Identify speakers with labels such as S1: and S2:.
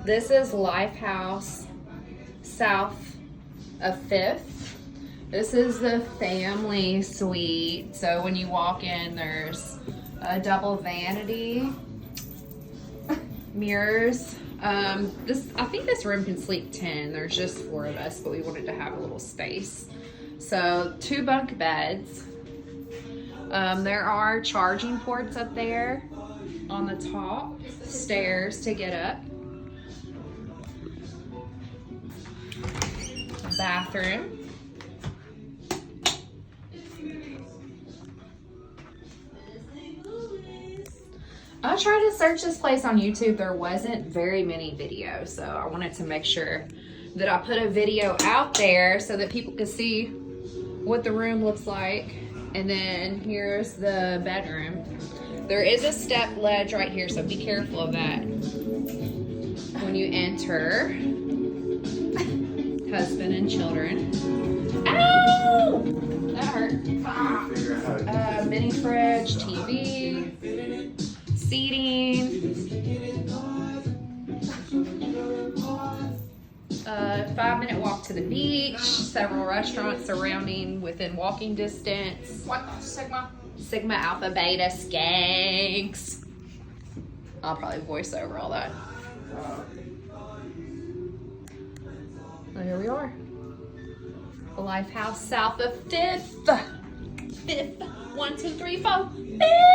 S1: This is Lifehouse south of 5th. This is the family suite. So when you walk in, there's a double vanity, mirrors. I think this room can sleep 10. There's just 4 of us, but we wanted to have a little space. So 2 bunk beds. There are charging ports up there on the top, stairs to get up. Bathroom. I tried to search this place on YouTube. There wasn't very many videos, so I wanted to make sure that I put a video out there so that people could see what the room looks like. And then here's the bedroom. There is a step ledge right here, so be careful of that when you enter. Husband and children. Ow! That hurt. Mini fridge, TV, seating. 5-minute walk to the beach. Several restaurants surrounding within walking distance.
S2: What? Sigma?
S1: Sigma Alpha Beta Skanks. I'll probably voice over all that. Well, here we are. The Lifehouse south of 5th. 5th. 1, 2, 3, 4. 5th.